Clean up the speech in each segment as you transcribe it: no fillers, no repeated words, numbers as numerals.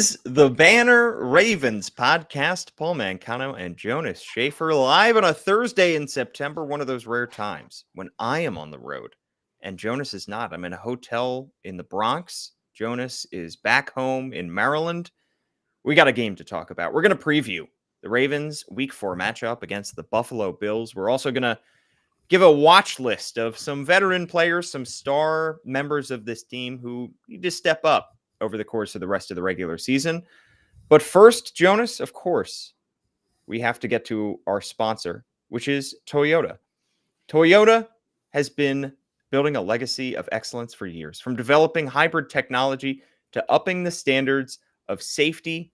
is the Banner Ravens podcast. Paul Mancano and Jonas Shaffer live on a Thursday in September, one of those rare times when I am on the road and Jonas is not. I'm in a hotel in the Bronx. Jonas is back home in Maryland. We got a game to talk about. We're going to preview the Ravens Week 4 matchup against the Buffalo Bills. We're also going to give a watch list of some veteran players, some star members of this team who need to step up over the course of the rest of the regular season. But first, Jonas, of course, we have to get to our sponsor, which is Toyota. Toyota has been building a legacy of excellence for years, from developing hybrid technology to upping the standards of safety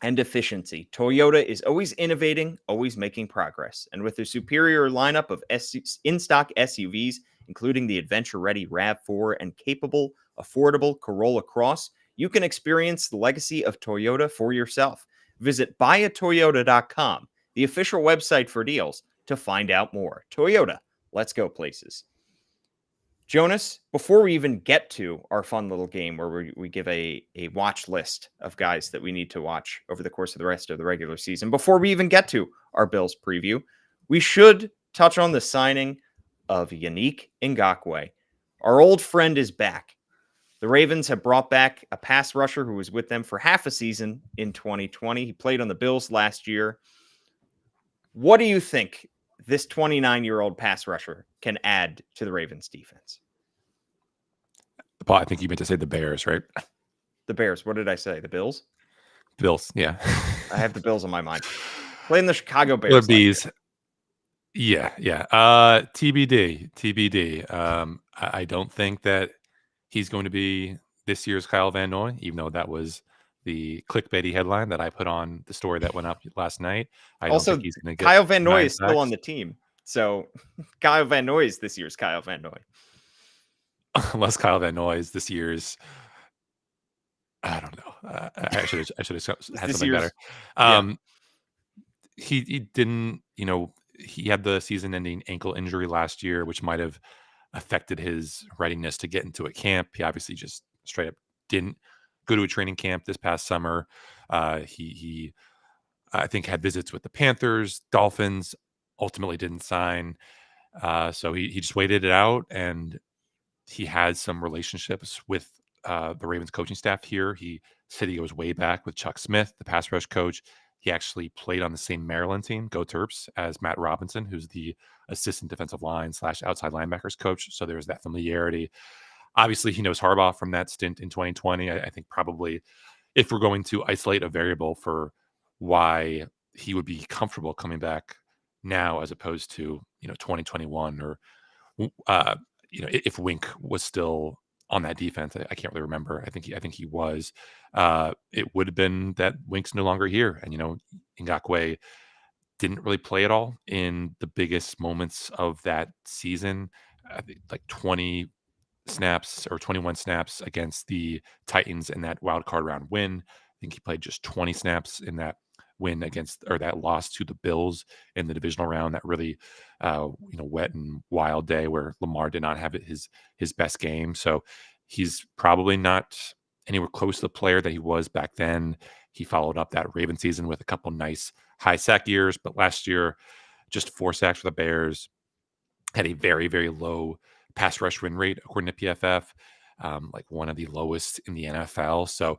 and efficiency. Toyota is always innovating, always making progress. And with their superior lineup of in-stock SUVs, including the adventure-ready RAV4 and capable, affordable Corolla Cross, you can experience the legacy of Toyota for yourself. Visit buyatoyota.com, the official website for deals, to find out more. Toyota, let's go places. Jonas, before we even get to our fun little game where we give a watch list of guys that we need to watch over the course of the rest of the regular season, before we even get to our Bills preview, we should touch on the signing of Yannick Ngakoue. Our old friend is back. The Ravens have brought back a pass rusher who was with them for half a season in 2020. He played on the Bills last year. What do you think this 29-year-old pass rusher can add to the Ravens defense? Paul, I think you meant to say the Bears, right? The Bears. What did I say? The Bills? Bills, yeah. I have the Bills on my mind. Playing the Chicago Bears. The Bees. Yeah. TBD. I don't think that he's going to be this year's Kyle Van Noy, even though that was the clickbaity headline that I put on the story that went up last night. I don't think he's going to get Kyle Van Noy is sacks. still on the team. So Kyle Van Noy is this year's Kyle Van Noy. Unless Kyle Van Noy is this year's, I don't know. I should have had something better. He didn't, he had the season-ending ankle injury last year, which might have affected his readiness to get into a camp. He obviously just straight up didn't go to a training camp this past summer. He I think had visits with the Panthers, Dolphins, ultimately didn't sign. So he just waited it out, and he had some relationships with the Ravens coaching staff here. He said he goes way back with Chuck Smith, the pass rush coach. He actually played on the same Maryland team, Go Terps, as Matt Robinson, who's the assistant defensive line / outside linebackers coach. So there's that familiarity. Obviously, he knows Harbaugh from that stint in 2020. I think probably if we're going to isolate a variable for why he would be comfortable coming back now as opposed to 2021 or if Wink was still on that defense, I can't really remember. I think he was. It would have been that Wink's no longer here, and Ngakoue didn't really play at all in the biggest moments of that season. I think like 20 snaps or 21 snaps against the Titans in that wild card round win. I think he played just 20 snaps in that win against, or that loss to the Bills in the divisional round, that really wet and wild day where Lamar did not have his best game. So he's probably not anywhere close to the player that he was back then. He followed up that Raven season with a couple nice high sack years, but last year just 4 sacks for the Bears, had a very, very low pass rush win rate according to PFF, like one of the lowest in the NFL. So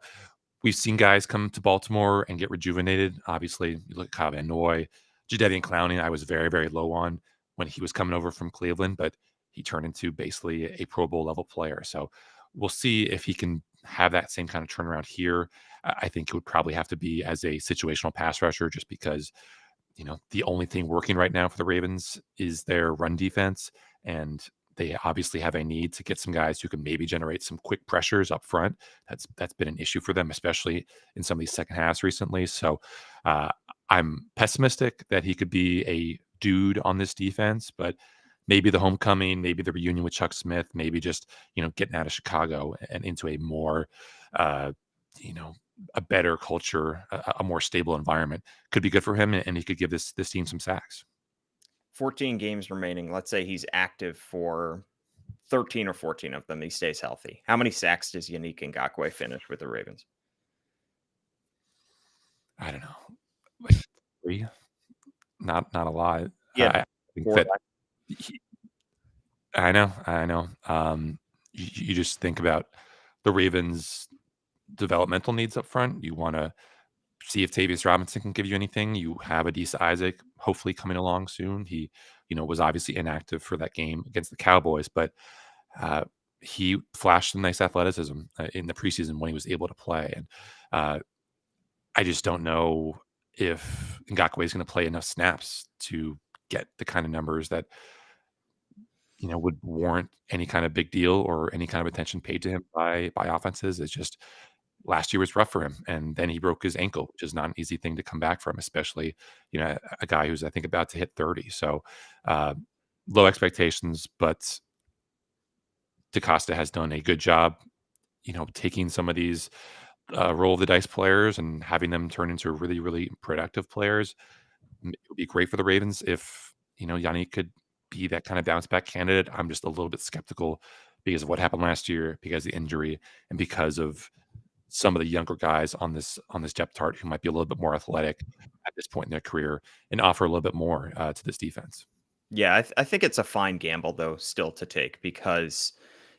we've seen guys come to Baltimore and get rejuvenated. Obviously, you look at Kyle Van Noy, Jadeveon Clowney. I was very, very low on when he was coming over from Cleveland, but he turned into basically a Pro Bowl level player. So we'll see if he can have that same kind of turnaround here. I think it would probably have to be as a situational pass rusher, just because the only thing working right now for the Ravens is their run defense, and they obviously have a need to get some guys who can maybe generate some quick pressures up front. That's been an issue for them, especially in some of these second halves recently. So I'm pessimistic that he could be a dude on this defense, but maybe the homecoming, maybe the reunion with Chuck Smith, maybe just getting out of Chicago and into a more a better culture, a more stable environment could be good for him, and he could give this team some sacks. 14 games remaining. Let's say he's active for 13 or 14 of them. He stays healthy. How many sacks does Yannick Ngakoue finish with the Ravens? I don't know, like 3, not a lot. He had I think 4 that he I know. You just think about the Ravens' developmental needs up front. You wanna see if Tavius Robinson can give you anything. You have Adisa Isaac hopefully coming along soon. He, was obviously inactive for that game against the Cowboys, but uh, he flashed some nice athleticism in the preseason when he was able to play. And uh, I just don't know if Ngakoue is going to play enough snaps to get the kind of numbers that would warrant any kind of big deal or any kind of attention paid to him by offenses. It's just last year was rough for him, and then he broke his ankle, which is not an easy thing to come back from, especially a guy who's I think about to hit 30. So uh, low expectations, but DaCosta has done a good job, taking some of these roll of the dice players and having them turn into really, really productive players. It would be great for the Ravens if Yanni could be that kind of bounce back candidate. I'm just a little bit skeptical because of what happened last year, because of the injury, and because of some of the younger guys on this depth chart who might be a little bit more athletic at this point in their career and offer a little bit more to this defense. Yeah, I think it's a fine gamble though still to take because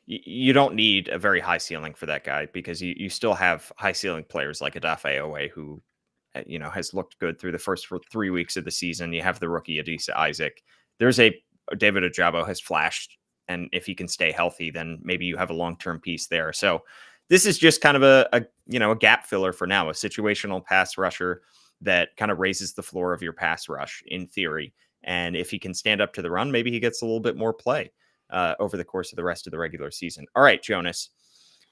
you don't need a very high ceiling for that guy because you still have high ceiling players like Adafe Owe who has looked good through the first 3 weeks of the season. You have the rookie Adisa Isaac. There's a David Ojabo has flashed, and if he can stay healthy, then maybe you have a long term piece there. So this is just kind of a gap filler for now, a situational pass rusher that kind of raises the floor of your pass rush in theory. And if he can stand up to the run, maybe he gets a little bit more play over the course of the rest of the regular season. All right, Jonas,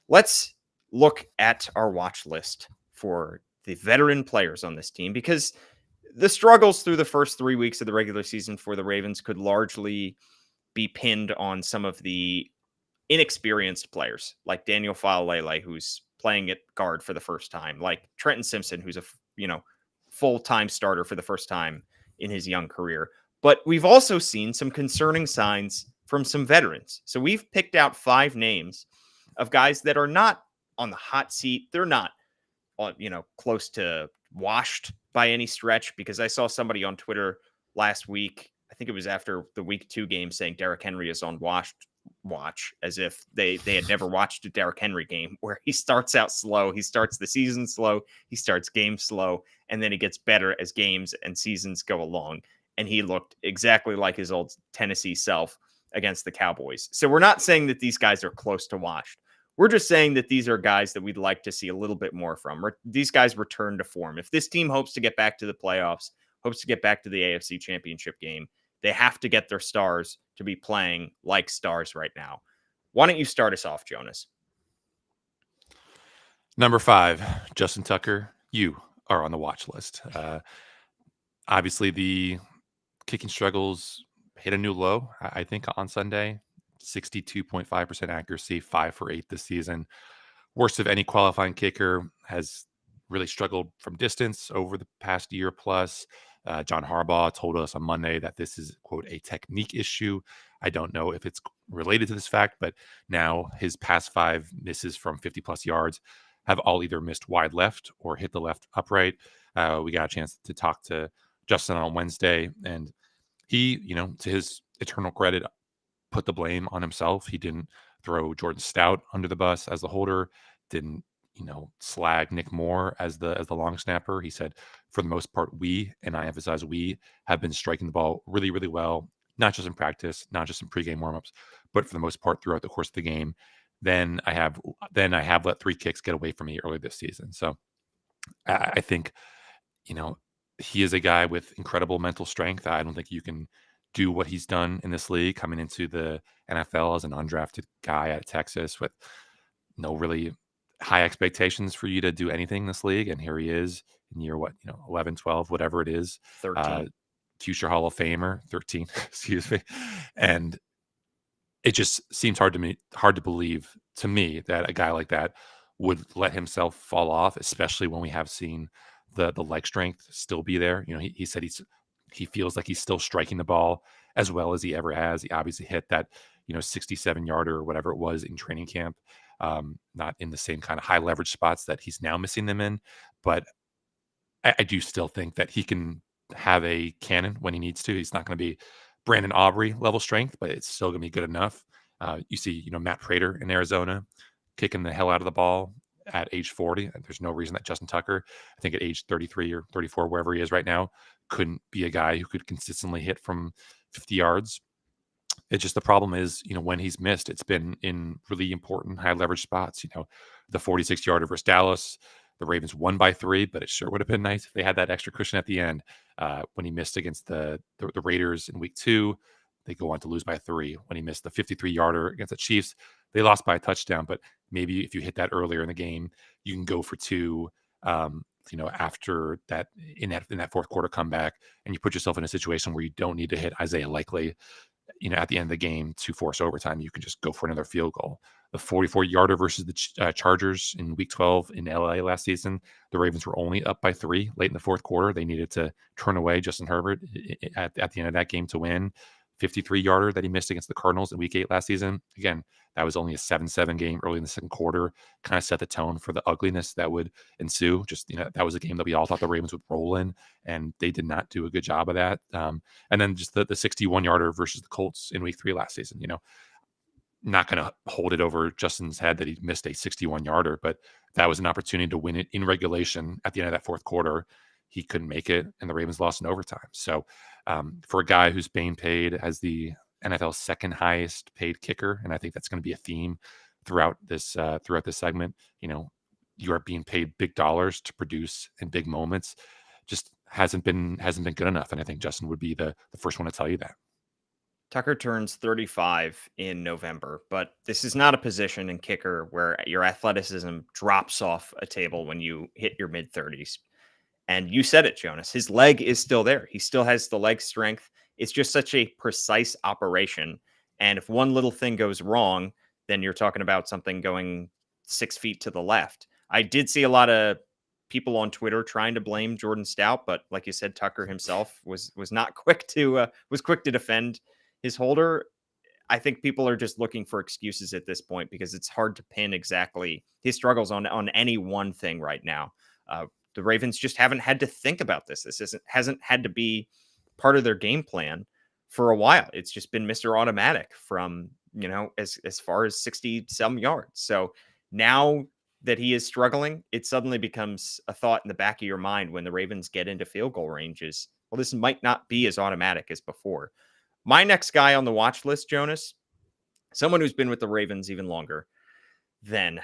let's look at our watch list for the veteran players on this team because the struggles through the first 3 weeks of the regular season for the Ravens could largely be pinned on some of the inexperienced players like Daniel Falalele, who's playing at guard for the first time, like Trenton Simpson, who's a full-time starter for the first time in his young career. But we've also seen some concerning signs from some veterans. So we've picked out 5 names of guys that are not on the hot seat. They're not close to washed by any stretch because I saw somebody on Twitter last week. I think it was after the week 2 game saying Derrick Henry is on washed watch as if they had never watched a Derrick Henry game where he starts out slow. He starts the season slow. He starts games slow. And then he gets better as games and seasons go along. And he looked exactly like his old Tennessee self against the Cowboys. So we're not saying that these guys are close to washed. We're just saying that these are guys that we'd like to see a little bit more from. These guys return to form. If this team hopes to get back to the playoffs, hopes to get back to the AFC Championship game, they have to get their stars to be playing like stars right now. Why don't you start us off, Jonas? Number 5, Justin Tucker. You are on the watch list. Obviously, the kicking struggles hit a new low, I think, on Sunday. 62.5% accuracy, 5 for 8 this season. Worst of any qualifying kicker, has really struggled from distance over the past year plus. John Harbaugh told us on Monday that this is, quote, a technique issue. I don't know if it's related to this fact, but now his past 5 misses from 50 plus yards have all either missed wide left or hit the left upright. We got a chance to talk to Justin on Wednesday, and he, to his eternal credit, put the blame on himself. He didn't throw Jordan Stout under the bus as the holder, didn't, slag Nick Moore as the long snapper. He said, for the most part, we, and I emphasize we, have been striking the ball really, really well, not just in practice, not just in pregame warmups, but for the most part throughout the course of the game. Then I have let 3 kicks get away from me early this season. So I think, you know, he is a guy with incredible mental strength. I don't think you can do what he's done in this league coming into the NFL as an undrafted guy at Texas with no really high expectations for you to do anything in this league. And here he is in year, 11, 12, whatever it is, 13. future Hall of Famer, 13, excuse me. And it just seems hard to believe to me that a guy like that would let himself fall off, especially when we have seen the leg strength still be there. He said he feels like he's still striking the ball as well as he ever has. He obviously hit that 67 yarder or whatever it was in training camp. Not in the same kind of high leverage spots that he's now missing them in, but I do still think that he can have a cannon when he needs to. He's not going to be Brandon Aubrey level strength, but it's still going to be good enough. You see, Matt Prater in Arizona kicking the hell out of the ball at age 40. There's no reason that Justin Tucker, I think at age 33 or 34, wherever he is right now, couldn't be a guy who could consistently hit from 50 yards. It's just the problem is, when he's missed, it's been in really important high leverage spots. The 46-yarder versus Dallas, the Ravens won by 3, but it sure would have been nice if they had that extra cushion at the end. When he missed against the Raiders in week 2, they go on to lose by 3. When he missed the 53-yarder against the Chiefs, they lost by a touchdown. But maybe if you hit that earlier in the game, you can go for 2. After that in that fourth quarter comeback, and you put yourself in a situation where you don't need to hit Isaiah Likely at the end of the game to force overtime. You can just go for another field goal. The 44-yarder versus the Chargers in Week 12 in LA last season, the Ravens were only up by 3 late in the fourth quarter. They needed to turn away Justin Herbert at the end of that game to win. 53-yarder that he missed against the Cardinals in Week 8 last season. Again, that was only a 7-7 game early in the second quarter. Kind of set the tone for the ugliness that would ensue. Just, that was a game that we all thought the Ravens would roll in, and they did not do a good job of that. And then just the 61-yarder versus the Colts in Week 3 last season. Not going to hold it over Justin's head that he missed a 61-yarder, but that was an opportunity to win it in regulation at the end of that fourth quarter. He couldn't make it, and the Ravens lost in overtime. So for a guy who's being paid as the NFL's second highest paid kicker, and I think that's going to be a theme throughout this segment, you are being paid big dollars to produce in big moments. Just hasn't been good enough, and I think Justin would be the first one to tell you that. Tucker turns 35 in November, but this is not a position in kicker where your athleticism drops off a table when you hit your mid 30s. And you said it, Jonas. His leg is still there. He still has the leg strength. It's just such a precise operation. And if one little thing goes wrong, then you're talking about something going 6 feet to the left. I did see a lot of people on Twitter trying to blame Jordan Stout, but like you said, Tucker himself was not quick to defend his holder. I think people are just looking for excuses at this point because it's hard to pin exactly his struggles on any one thing right now. The Ravens just haven't had to think about this. This hasn't had to be part of their game plan for a while. It's just been Mr. Automatic from, as far as 60 some yards. So now that he is struggling, it suddenly becomes a thought in the back of your mind when the Ravens get into field goal ranges. Well, this might not be as automatic as before. My next guy on the watch list, Jonas, someone who's been with the Ravens even longer than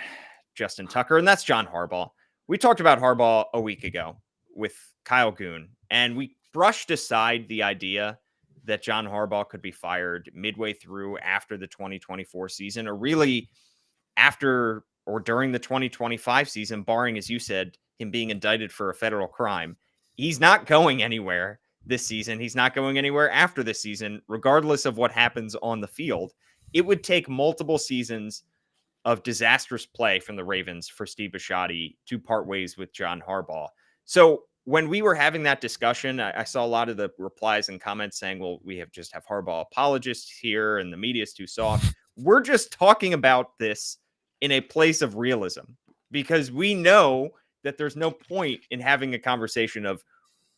Justin Tucker, and that's John Harbaugh. We talked about Harbaugh a week ago with Kyle Goon, and we brushed aside the idea that John Harbaugh could be fired midway through after the 2024 season, or really after or during the 2025 season, barring, as you said, him being indicted for a federal crime. He's not going anywhere this season. He's not going anywhere after this season, regardless of what happens on the field. It would take multiple seasons of disastrous play from the Ravens for Steve Bisciotti to part ways with John Harbaugh. So when we were having that discussion, I saw a lot of the replies and comments saying, well, we have Harbaugh apologists here and the media's too soft. We're just talking about this in a place of realism because we know that there's no point in having a conversation of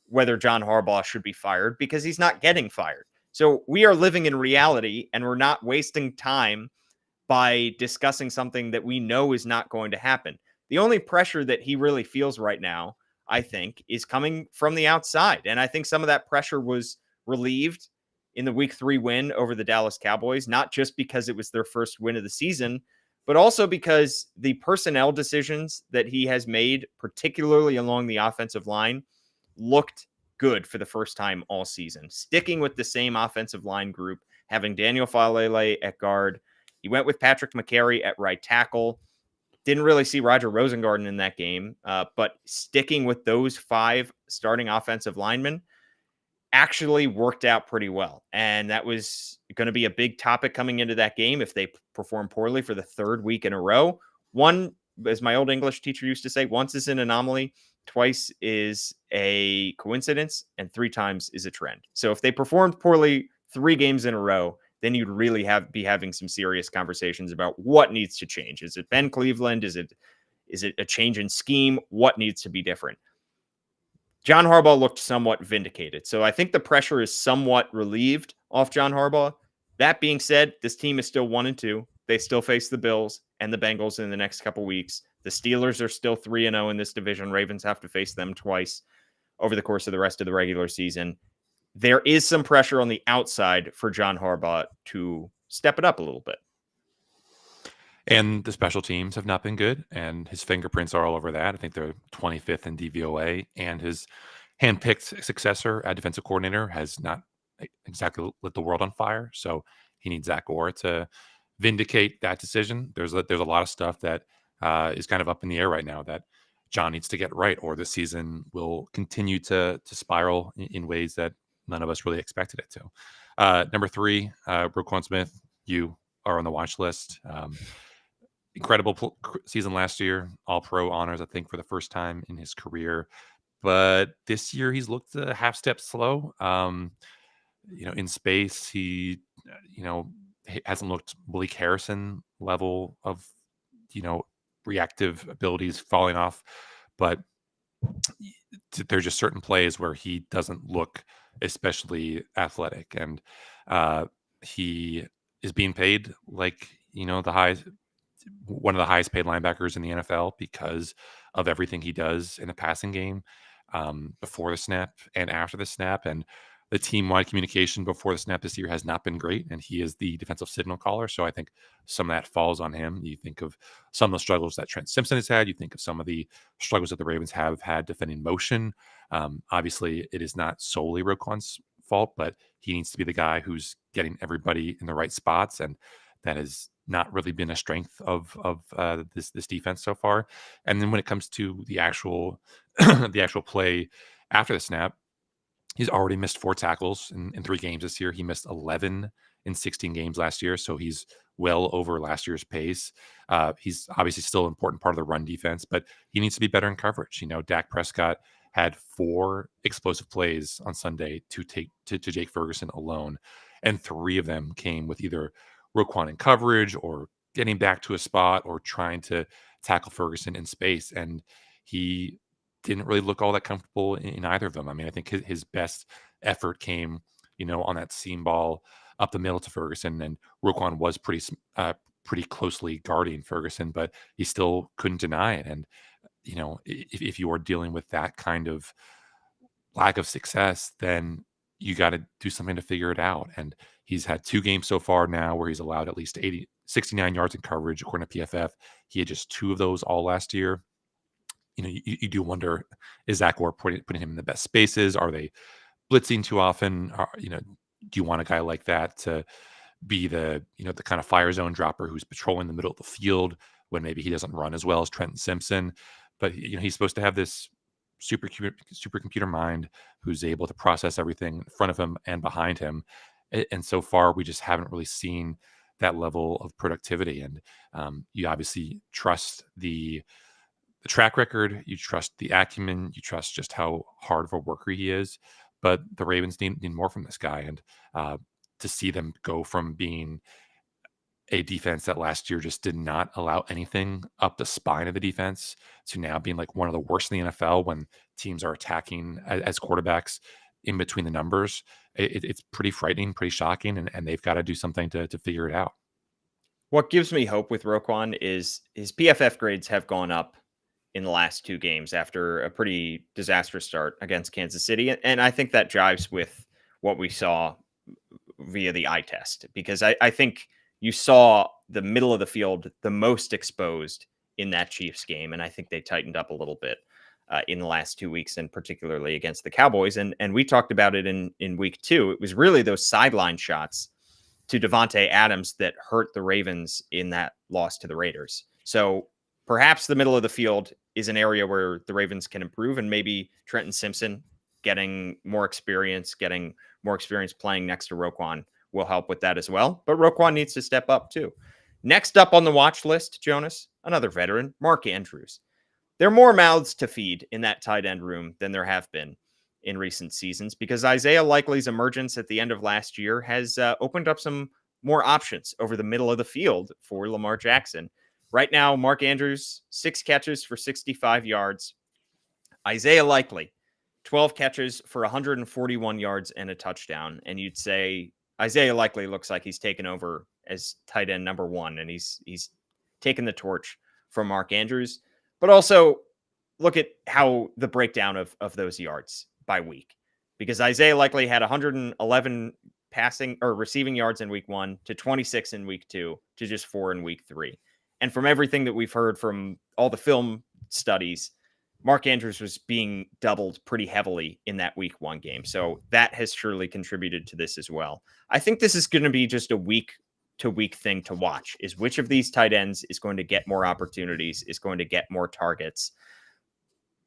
whether John Harbaugh should be fired because he's not getting fired. So we are living in reality and we're not wasting time by discussing something that we know is not going to happen. The only pressure that he really feels right now, I think, is coming from the outside. And I think some of that pressure was relieved in the week 3 win over the Dallas Cowboys, not just because it was their first win of the season, but also because the personnel decisions that he has made, particularly along the offensive line, looked good for the first time all season. Sticking with the same offensive line group, having Daniel Falele at guard. He went with Patrick McCary at right tackle. Didn't really see Roger Rosengarten in that game, but sticking with those 5 starting offensive linemen actually worked out pretty well. And that was going to be a big topic coming into that game if they perform poorly for the 3rd week in a row. One, as my old English teacher used to say, once is an anomaly, twice is a coincidence, and 3 times is a trend. So if they performed poorly 3 games in a row, then you'd really be having some serious conversations about what needs to change. Is it Ben Cleveland? Is it a change in scheme? What needs to be different? John Harbaugh looked somewhat vindicated. So I think the pressure is somewhat relieved off John Harbaugh. That being said, this team is still 1-2. They still face the Bills and the Bengals in the next couple weeks. The Steelers are still 3-0 in this division. Ravens have to face them twice over the course of the rest of the regular season. There is some pressure on the outside for John Harbaugh to step it up a little bit. And the special teams have not been good, and his fingerprints are all over that. I think they're 25th in DVOA, and his handpicked successor, defensive coordinator, has not exactly lit the world on fire. So he needs Zach Orr to vindicate that decision. There's a lot of stuff that is kind of up in the air right now that John needs to get right, or the season will continue to spiral in ways that none of us really expected it to. Number 3, Roquan Smith, you are on the watch list. Incredible season last year, all pro honors, I think, for the first time in his career. But this year he's looked a half step slow. In space, he, hasn't looked Malik Harrison level of, reactive abilities falling off. But there's just certain plays where he doesn't look especially athletic. And he is being paid like, one of the highest paid linebackers in the NFL because of everything he does in the passing game, before the snap and after the snap. And the team-wide communication before the snap this year has not been great, and he is the defensive signal caller. So I think some of that falls on him. You think of some of the struggles that Trent Simpson has had. You think of some of the struggles that the Ravens have had defending motion. Obviously, it is not solely Roquan's fault, but he needs to be the guy who's getting everybody in the right spots, and that has not really been a strength of this defense so far. And then when it comes to the actual the actual play after the snap, he's already missed 4 tackles in 3 games this year. He missed 11 in 16 games last year, so he's well over last year's pace. He's obviously still an important part of the run defense, but he needs to be better in coverage. Dak Prescott had 4 explosive plays on Sunday to Jake Ferguson alone, and 3 of them came with either Roquan in coverage or getting back to a spot or trying to tackle Ferguson in space. And he didn't really look all that comfortable in either of them. I mean, I think his best effort came, on that seam ball up the middle to Ferguson, and Roquan was pretty closely guarding Ferguson, but he still couldn't deny it. And, if you are dealing with that kind of lack of success, then you got to do something to figure it out. And he's had 2 games so far now where he's allowed at least 69 yards in coverage, according to PFF. He had just 2 of those all last year. You do wonder, is Zach Orr putting him in the best spaces? Are they blitzing too often? Do you want a guy like that to be the kind of fire zone dropper who's patrolling the middle of the field when maybe he doesn't run as well as Trenton Simpson? But he's supposed to have this supercomputer mind who's able to process everything in front of him and behind him. And so far, we just haven't really seen that level of productivity. And you obviously trust the track record, you trust the acumen, you trust just how hard of a worker he is. But the Ravens need more from this guy. And to see them go from being a defense that last year just did not allow anything up the spine of the defense to now being like one of the worst in the NFL when teams are attacking as quarterbacks in between the numbers, it's pretty frightening, pretty shocking, and they've got to do something to figure it out. What gives me hope with Roquan is his PFF grades have gone up in the last 2 games after a pretty disastrous start against Kansas City. And I think that jives with what we saw via the eye test, because I think you saw the middle of the field the most exposed in that Chiefs game. And I think they tightened up a little bit in the last 2 weeks, and particularly against the Cowboys. And we talked about it in week 2. It was really those sideline shots to Devontae Adams that hurt the Ravens in that loss to the Raiders. So perhaps the middle of the field is an area where the Ravens can improve, and maybe Trenton Simpson getting more experience playing next to Roquan will help with that as well. But Roquan needs to step up too. Next up on the watch list, Jonas, another veteran, Mark Andrews. There are more mouths to feed in that tight end room than there have been in recent seasons, because Isaiah Likely's emergence at the end of last year has opened up some more options over the middle of the field for Lamar Jackson. Right now, Mark Andrews, 6 catches for 65 yards. Isaiah Likely, 12 catches for 141 yards and a touchdown. And you'd say Isaiah Likely looks like he's taken over as tight end number one, and he's taken the torch from Mark Andrews. But also look at how the breakdown of those yards by week, because Isaiah Likely had 111 passing or receiving yards in week 1 to 26 in week 2 to just 4 in week 3. And from everything that we've heard from all the film studies, Mark Andrews was being doubled pretty heavily in that week 1 game. So that has surely contributed to this as well. I think this is going to be just a week to week thing to watch, is which of these tight ends is going to get more opportunities, is going to get more targets.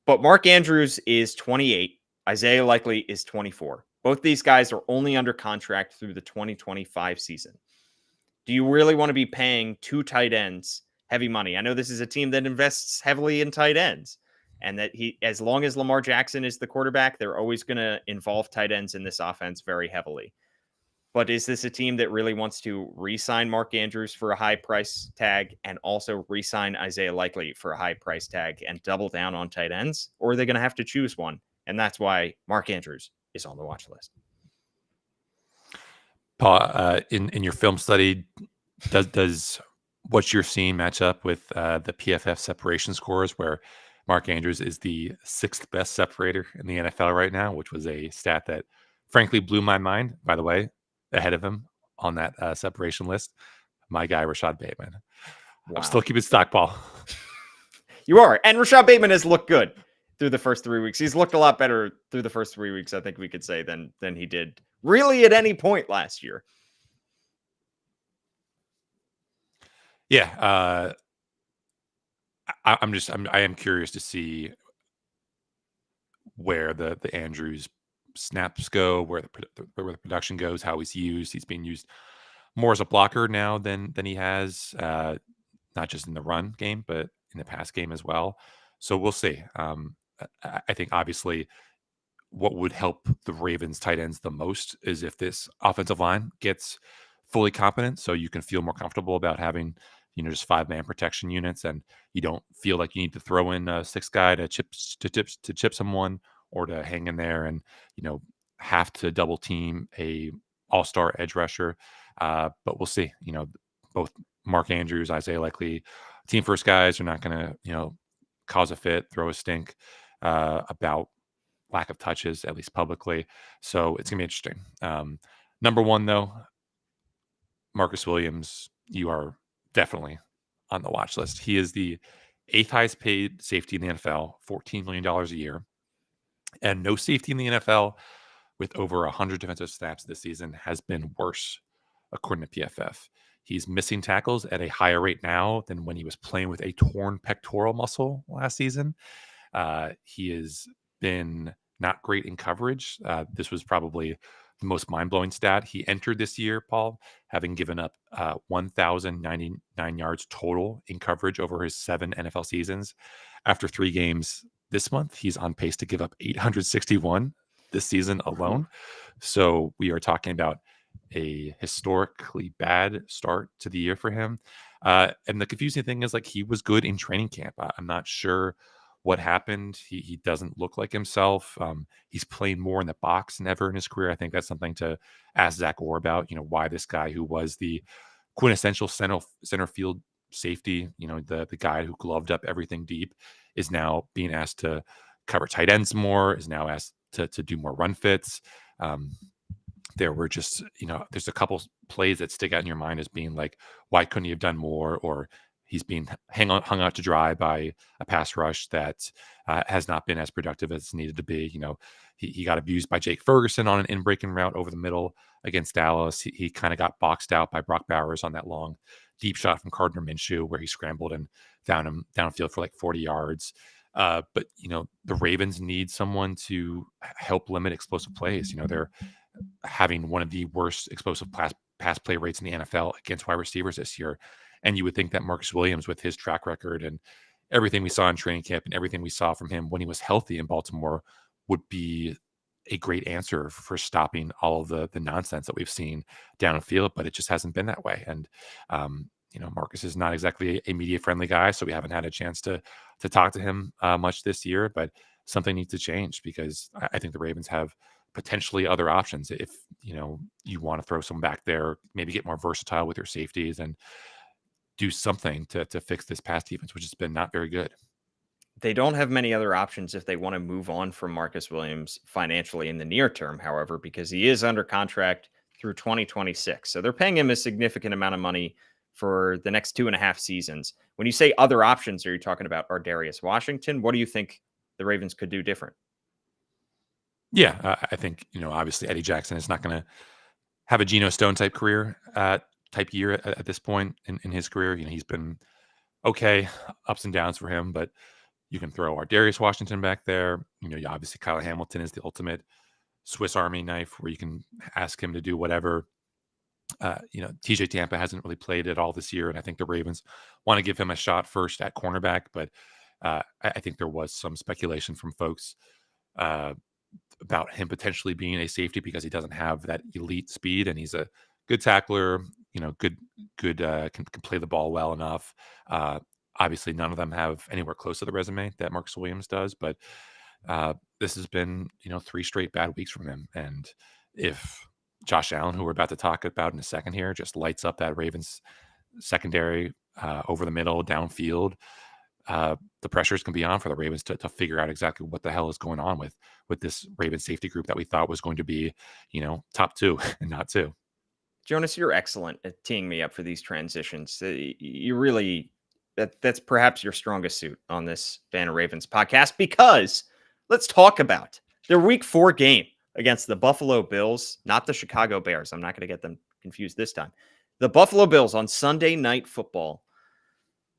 But Mark Andrews is 28. Isaiah Likely is 24. Both these guys are only under contract through the 2025 season. Do you really want to be paying two tight ends heavy money? I know this is a team that invests heavily in tight ends, and that as long as Lamar Jackson is the quarterback, they're always going to involve tight ends in this offense very heavily. But is this a team that really wants to re-sign Mark Andrews for a high price tag and also re-sign Isaiah Likely for a high price tag and double down on tight ends? Or are they going to have to choose one? And that's why Mark Andrews is on the watch list. Paul, in your film study, does what you're seeing match up with the PFF separation scores, where Mark Andrews is the 6th best separator in the NFL right now, which was a stat that frankly blew my mind, by the way, ahead of him on that separation list, my guy, Rashad Bateman. Wow. I'm still keeping stock, Paul. You are. And Rashad Bateman has looked good through the first 3 weeks. He's looked a lot better through the first 3 weeks, I think we could say, than he did really at any point last year. Yeah. I am curious to see where the Andrews snaps go, where the production goes, how he's used. He's being used more as a blocker now than he has, not just in the run game, but in the pass game as well. So we'll see. I think obviously what would help the Ravens tight ends the most is if this offensive line gets fully competent, so you can feel more comfortable about having, just 5-man protection units, and you don't feel like you need to throw in a 6th guy to chip someone, or to hang in there and have to double team a all-star edge rusher. But we'll see. Both Mark Andrews, Isaiah Likely, team first guys are not going to cause a fit, throw a stink about lack of touches, at least publicly. So it's gonna be interesting. Number one, though, Marcus Williams, you are definitely on the watch list. He is the 8th highest paid safety in the NFL, $14 million a year. And no safety in the NFL with over 100 defensive snaps this season has been worse, according to PFF. He's missing tackles at a higher rate now than when he was playing with a torn pectoral muscle last season. He has been not great in coverage. This was probably the most mind-blowing stat. He entered this year, Paul, having given up 1,099 yards total in coverage over his 7 NFL seasons. After 3 games this month, he's on pace to give up 861 this season alone. So we are talking about a historically bad start to the year for him. And the confusing thing is, he was good in training camp. I'm not sure what happened. He doesn't look like himself. He's playing more in the box than ever in his career. I think that's something to ask Zach Orr about, why this guy who was the quintessential center field safety, the guy who gloved up everything deep, is now being asked to cover tight ends more, is now asked to do more run fits. There were just, there's a couple plays that stick out in your mind as being why couldn't he have done more? Or he's being hung out to dry by a pass rush that has not been as productive as needed to be. He got abused by Jake Ferguson on an in-breaking route over the middle against Dallas. He kind of got boxed out by Brock Bowers on that long deep shot from Gardner Minshew, where he scrambled and found him downfield for 40 yards. But the Ravens need someone to help limit explosive plays. They're having one of the worst explosive pass play rates in the NFL against wide receivers this year. And you would think that Marcus Williams, with his track record and everything we saw in training camp and everything we saw from him when he was healthy in Baltimore, would be a great answer for stopping all of the nonsense that we've seen downfield, but it just hasn't been that way. And, Marcus is not exactly a media friendly guy, so we haven't had a chance to talk to him much this year, but something needs to change, because I think the Ravens have potentially other options if you want to throw some back there, maybe get more versatile with your safeties and do something to fix this pass defense, which has been not very good. They don't have many other options if they want to move on from Marcus Williams financially in the near term, however, because he is under contract through 2026. So they're paying him a significant amount of money for the next 2.5 seasons. When you say other options, are you talking about Ardarius Washington? What do you think the Ravens could do different? Yeah, I think obviously Eddie Jackson is not going to have a Geno Stone type career, type year at this point in his career. He's been okay, ups and downs for him, but you can throw Ardarius Washington back there. Obviously Kyle Hamilton is the ultimate Swiss Army knife where you can ask him to do whatever. TJ Tampa hasn't really played at all this year, and I think the Ravens want to give him a shot first at cornerback. But I think there was some speculation from folks uh, about him potentially being a safety because he doesn't have that elite speed, and he's a good tackler. Can play the ball well enough. Obviously, none of them have anywhere close to the resume that Marcus Williams does, but this has been 3 straight bad weeks from him. And if Josh Allen, who we're about to talk about in a second here, just lights up that Ravens secondary over the middle, downfield, the pressures can be on for the Ravens to figure out exactly what the hell is going on with this Ravens safety group that we thought was going to be, top 2 and not 2. Jonas, you're excellent at teeing me up for these transitions. You really, that's perhaps your strongest suit on this Banner Ravens podcast, because let's talk about their week 4 game against the Buffalo Bills, not the Chicago Bears. I'm not going to get them confused this time. The Buffalo Bills on Sunday Night Football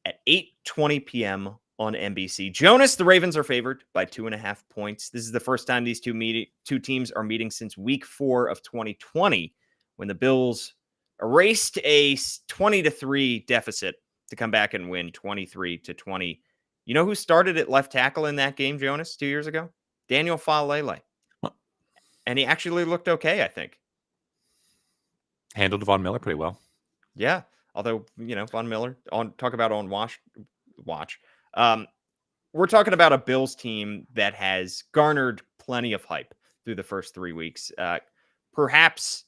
at 8:20 p.m. on NBC. Jonas, the Ravens are favored by 2.5 points. This is the first time these two teams are meeting since week 4 of 2020, when the Bills erased a 20-3 deficit to come back and win 23-20. You know who started at left tackle in that game, Jonas, 2 years ago? Daniel Falele. And he actually looked okay, I think. Handled Von Miller pretty well. Yeah. Although, Von Miller, talk about on watch. We're talking about a Bills team that has garnered plenty of hype through the first 3 weeks. Perhaps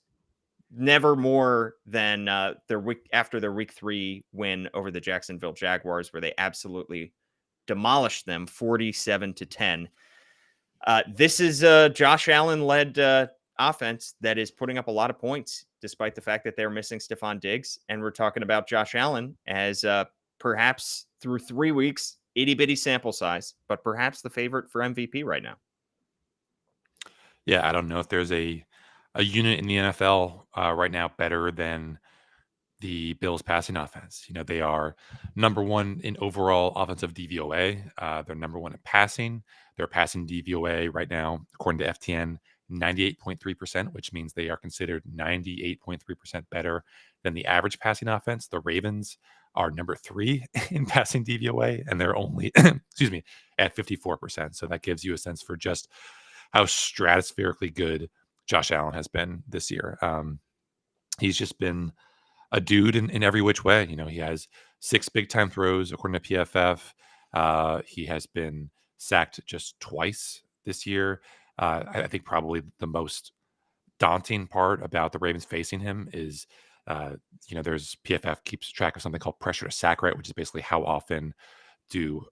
never more than after their week 3 win over the Jacksonville Jaguars, where they absolutely demolished them 47-10. This is a Josh Allen led offense that is putting up a lot of points, despite the fact that they're missing Stephon Diggs. And we're talking about Josh Allen as perhaps through 3 weeks, itty bitty sample size, but perhaps the favorite for MVP right now. Yeah, I don't know if there's a unit in the NFL right now better than the Bills passing offense. They are number 1 in overall offensive DVOA. They're number 1 in passing. Their passing DVOA right now, according to FTN, 98.3%, which means they are considered 98.3% better than the average passing offense. The Ravens are number 3 in passing DVOA, and they're only, at 54%. So that gives you a sense for just how stratospherically good Josh Allen has been this year. He's just been a dude in every which way. He has 6 big time throws according to PFF. He has been sacked just twice this year. I think probably the most daunting part about the Ravens facing him is, there's PFF keeps track of something called pressure to sack rate, which is basically how often do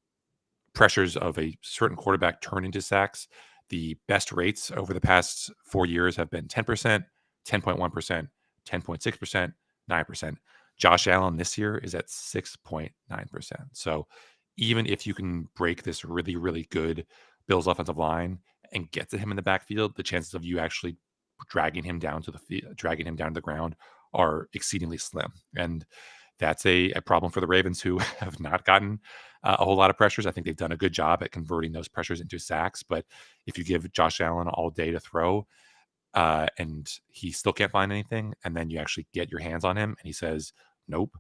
pressures of a certain quarterback turn into sacks. The best rates over the past 4 years have been 10%, 10.1%, 10.6%, 9%. Josh Allen this year is at 6.9%. So even if you can break this really, really good Bills offensive line and get to him in the backfield, the chances of you actually dragging him down to the ground are exceedingly slim. And that's a problem for the Ravens, who have not gotten a whole lot of pressures. I think they've done a good job at converting those pressures into sacks. But if you give Josh Allen all day to throw, and he still can't find anything, and then you actually get your hands on him and he says nope,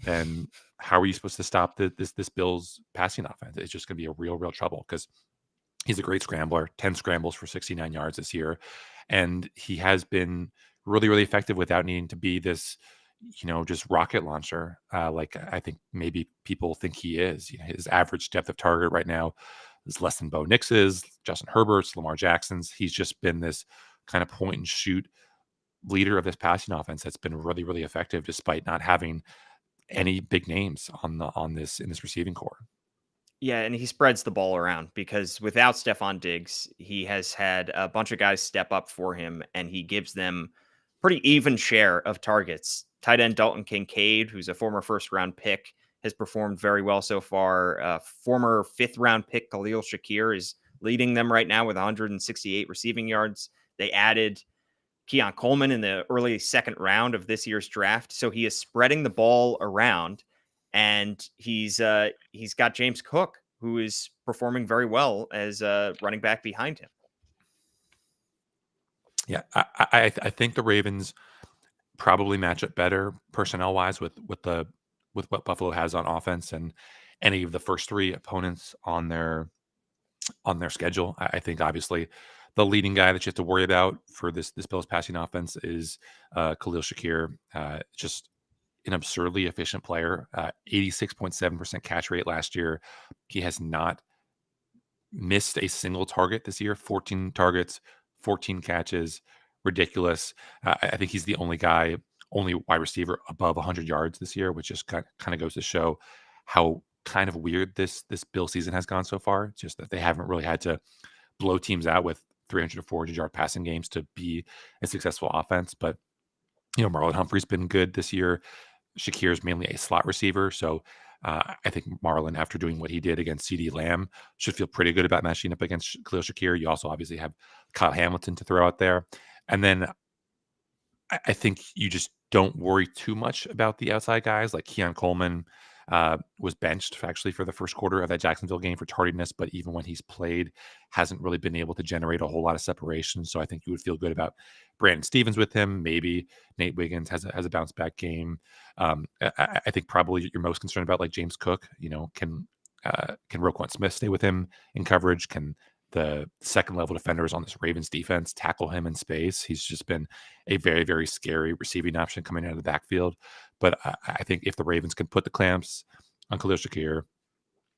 then how are you supposed to stop this Bills passing offense? It's just going to be a real trouble, because he's a great scrambler, 10 scrambles for 69 yards this year, and he has been really effective without needing to be this just rocket launcher like I think maybe people think he is. His average depth of target right now is less than Bo Nix's, Justin Herbert's, Lamar Jackson's. He's just been this kind of point and shoot leader of this passing offense that's been really, really effective despite not having any big names on this in this receiving core. Yeah, and he spreads the ball around because without Stephon Diggs, he has had a bunch of guys step up for him, and he gives them pretty even share of targets. Tight end Dalton Kincaid, who's a former first round pick, has performed very well so far. Former fifth round pick Khalil Shakir is leading them right now with 168 receiving yards. They added Keon Coleman in the early second round of this year's draft. So he is spreading the ball around, and he's got James Cook, who is performing very well as a running back behind him. Yeah, I think the Ravens probably match up better personnel wise with what Buffalo has on offense and any of the first three opponents on their schedule. I think obviously the leading guy that you have to worry about for this Bills passing offense is Khalil Shakir. Just an absurdly efficient player. 86.7% catch rate last year. He has not missed a single target this year. 14 targets, 14 catches. Ridiculous. I think he's the only wide receiver above 100 yards this year, which just kind of goes to show how kind of weird this Bill season has gone so far. It's just that they haven't really had to blow teams out with 300 to 400 yard passing games to be a successful offense. But Marlon Humphrey's been good this year. Shakir's mainly a slot receiver, so I think Marlon, after doing what he did against CeeDee Lamb, should feel pretty good about matching up against Khalil Shakir. You also obviously have Kyle Hamilton to throw out there, and then I think you just don't worry too much about the outside guys like Keon Coleman. Was benched actually for the first quarter of that Jacksonville game for tardiness, but even when he's played, hasn't really been able to generate a whole lot of separation. So I think you would feel good about Brandon Stevens with him. Maybe Nate Wiggins has a bounce back game. I think probably you're most concerned about like James Cook. Can Roquan Smith stay with him in coverage? Can the second level defenders on this Ravens defense tackle him in space? He's just been a very, very scary receiving option coming out of the backfield. But I think if the Ravens can put the clamps on Khalil Shakir,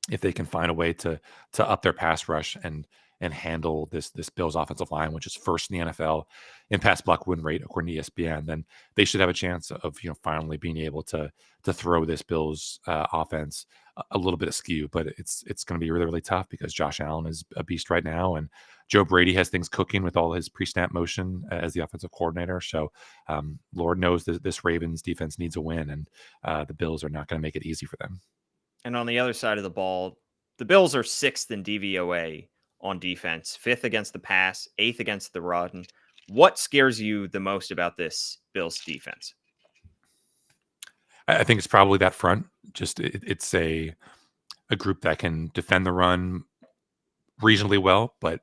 if they can find a way to up their pass rush and handle this Bills offensive line, which is first in the NFL in pass block win rate according to ESPN, then they should have a chance of finally being able to throw this Bills offense a little bit askew. But it's going to be really, really tough because Josh Allen is a beast right now, and Joe Brady has things cooking with all his pre-snap motion as the offensive coordinator. So Lord knows that this Ravens defense needs a win, and the Bills are not going to make it easy for them. And on the other side of the ball, the Bills are sixth in DVOA on defense, fifth against the pass, eighth against the run. What scares you the most about this Bills defense? I think it's probably that front. Just it's a group that can defend the run reasonably well, but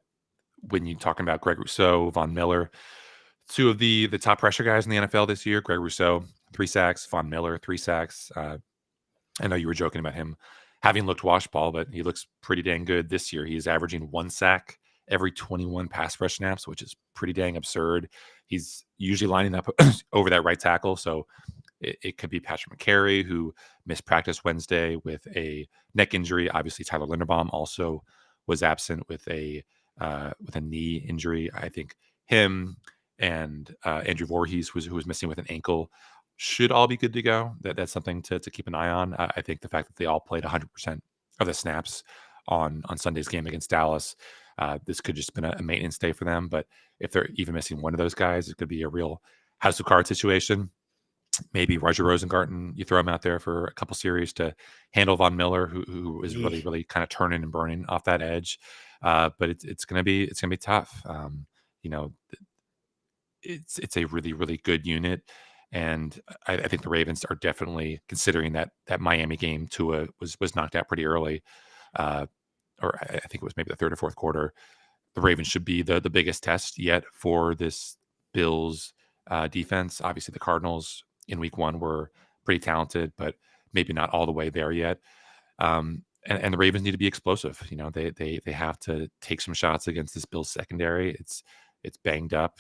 when you're talking about Greg Rousseau, Von Miller, two of the top pressure guys in the NFL this year, Greg Rousseau, 3 sacks, Von Miller, 3 sacks. I know you were joking about him having looked washed ball, but he looks pretty dang good this year. He's averaging 1 sack every 21 pass rush snaps, which is pretty dang absurd. He's usually lining up over that right tackle. So it could be Patrick McCary, who missed practice Wednesday with a neck injury. Obviously, Tyler Linderbaum also was absent with a knee injury. I think him and Andrew Voorhees, who was missing with an ankle, should all be good to go. That's something to keep an eye on. I think the fact that they all played 100% of the snaps on Sunday's game against Dallas, this could just been a maintenance day for them. But if they're even missing one of those guys, it could be a real house of cards situation. Maybe Roger Rosengarten, you throw him out there for a couple series to handle Von Miller, who is really, really kind of turning and burning off that edge. But it's gonna be tough. It's a really, really good unit. And I think the Ravens are definitely considering that Miami game. Tua was knocked out pretty early, or I think it was maybe the third or fourth quarter. The Ravens should be the biggest test yet for this Bills defense. Obviously, the Cardinals in Week 1 were pretty talented, but maybe not all the way there yet. And the Ravens need to be explosive. They have to take some shots against this Bills secondary. It's banged up,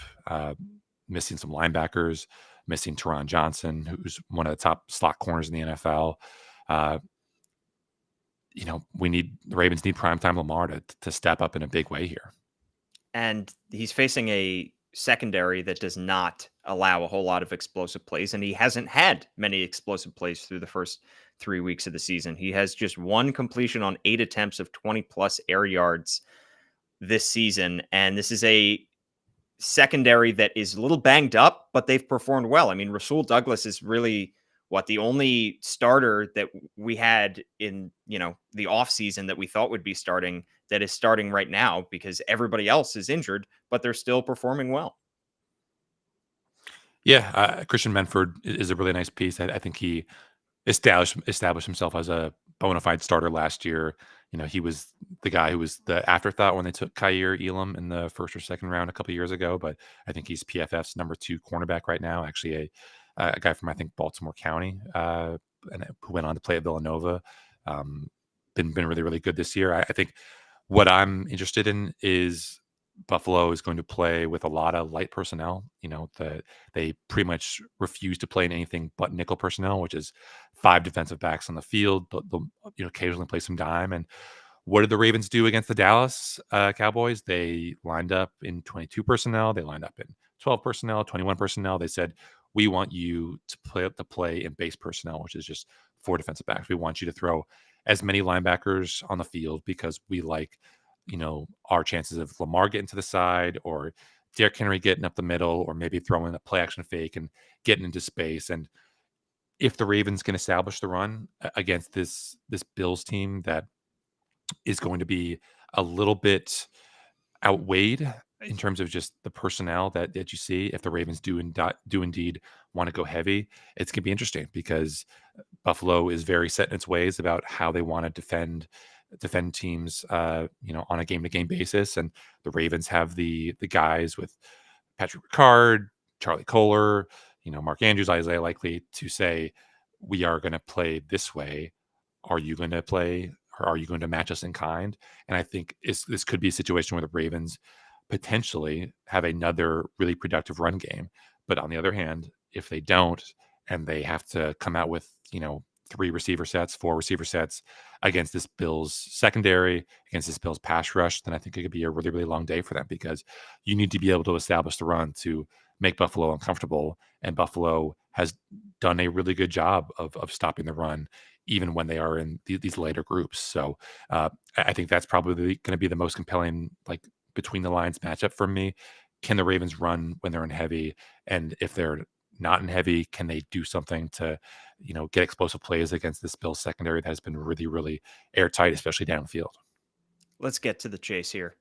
missing some linebackers, missing Teron Johnson, who's one of the top slot corners in the NFL. the Ravens need primetime Lamar to step up in a big way here. And he's facing a secondary that does not allow a whole lot of explosive plays, and he hasn't had many explosive plays through the first 3 weeks of the season. He has just one completion on 8 attempts of 20 plus air yards this season, and this is a secondary that is a little banged up, but they've performed well. I mean, Rasul Douglas is really the only starter that we had in, the offseason that we thought would be starting that is starting right now, because everybody else is injured, but they're still performing well. Yeah, Christian Menford is a really nice piece. I think he established himself as a bona fide starter last year. He was the guy who was the afterthought when they took Kaiir Elam in the first or second round a couple of years ago. But I think he's PFF's number 2 cornerback right now. Actually, a guy from, I think, Baltimore County, and who went on to play at Villanova. Been really, really good this year. I think what I'm interested in is Buffalo is going to play with a lot of light personnel. They pretty much refuse to play in anything but nickel personnel, which is 5 defensive backs on the field. They'll occasionally play some dime. And what did the Ravens do against the Dallas Cowboys? They lined up in 22 personnel. They lined up in 12 personnel, 21 personnel. They said, we want you to play in base personnel, which is just 4 defensive backs. We want you to throw as many linebackers on the field because we like our chances of Lamar getting to the side, or Derrick Henry getting up the middle, or maybe throwing a play action fake and getting into space. And if the Ravens can establish the run against this Bills team that is going to be a little bit outweighed in terms of just the personnel that you see, if the Ravens do indeed want to go heavy, it's going to be interesting because Buffalo is very set in its ways about how they want to defend teams, on a game-to-game basis. And the Ravens have the guys with Patrick Ricard, Charlie Kohler, Mark Andrews, Isaiah Likely to say, we are going to play this way. Are you going to play, or are you going to match us in kind? And I think this could be a situation where the Ravens potentially have another really productive run game. But on the other hand, if they don't, and they have to come out with, 3 receiver sets, 4 receiver sets against this Bills secondary, against this Bills pass rush, then I think it could be a really, really long day for them, because you need to be able to establish the run to make Buffalo uncomfortable. And Buffalo has done a really good job of stopping the run, even when they are in these later groups. So I think that's probably going to be the most compelling, like, between the lines matchup for me. Can the Ravens run when they're in heavy? And if they're not in heavy, can they do something to, get explosive plays against this Bills secondary that has been really, really airtight, especially downfield? Let's get to the chase here.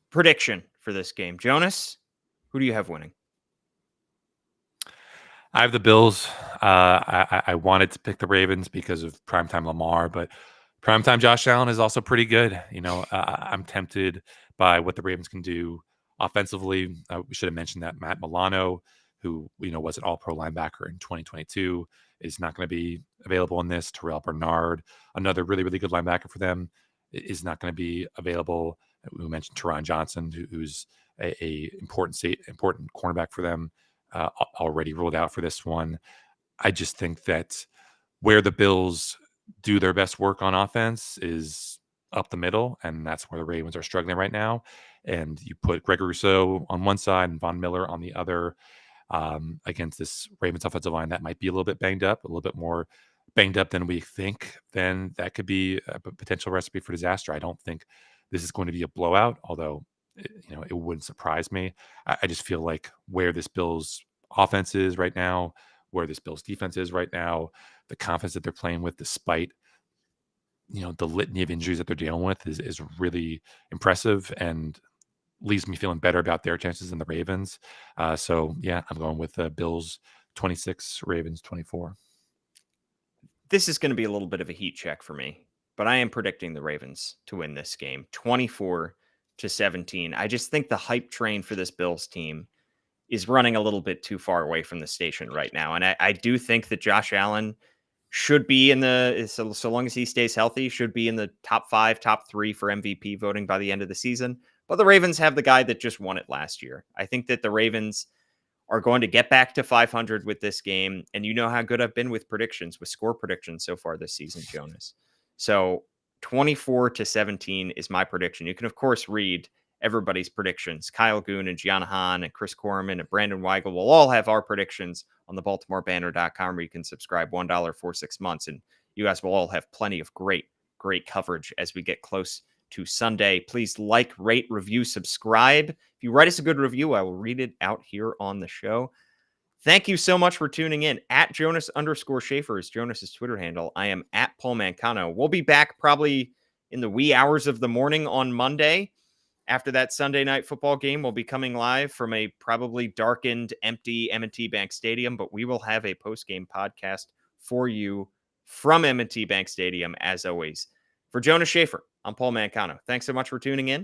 Prediction for this game. Jonas, who do you have winning? I have the Bills. I wanted to pick the Ravens because of primetime Lamar, but primetime Josh Allen is also pretty good. I'm tempted by what the Ravens can do offensively. We should have mentioned that Matt Milano, who was an All-Pro linebacker in 2022, is not going to be available in this. Terrell Bernard, another really, really good linebacker for them, is not going to be available. We mentioned Teron Johnson, who's a important cornerback for them, already ruled out for this one. I just think that where the Bills do their best work on offense is up the middle, and that's where the Ravens are struggling right now. And you put Greg Rousseau on one side and Von Miller on the other, against this Ravens offensive line that might be a little bit banged up, a little bit more banged up than we think, then that could be a potential recipe for disaster. I don't think this is going to be a blowout, although it wouldn't surprise me. I just feel like where this Bills offense is right now, where this Bills defense is right now, the confidence that they're playing with, despite the litany of injuries that they're dealing with, is really impressive and leaves me feeling better about their chances than the Ravens. So yeah, I'm going with Bills 26, Ravens 24. This is going to be a little bit of a heat check for me, but I am predicting the Ravens to win this game 24-17. I just think the hype train for this Bills team is running a little bit too far away from the station right now. And I do think that Josh Allen should be in so long as he stays healthy, should be in the top 5, top 3 for MVP voting by the end of the season. But the Ravens have the guy that just won it last year. I think that the Ravens are going to get back to 500 with this game. And you know how good I've been with predictions, with score predictions so far this season, Jonas. So 24-17 is my prediction. You can, of course, read everybody's predictions. Kyle Goon and Gianna Hahn and Chris Corman and Brandon Weigel will all have our predictions on the BaltimoreBanner.com, where you can subscribe $1 for 6 months. And you guys will all have plenty of great coverage as we get close to Sunday. Please like, rate, review, subscribe. If you write us a good review, I will read it out here on the show. Thank you so much for tuning in. At Jonas_Shaffer is Jonas's Twitter handle. I am at Paul Mancano. We'll be back probably in the wee hours of the morning on Monday. After that Sunday night football game, we'll be coming live from a probably darkened, empty M&T Bank Stadium, but we will have a post-game podcast for you from M&T Bank Stadium, as always. For Jonas Shaffer, I'm Paul Mancano. Thanks so much for tuning in.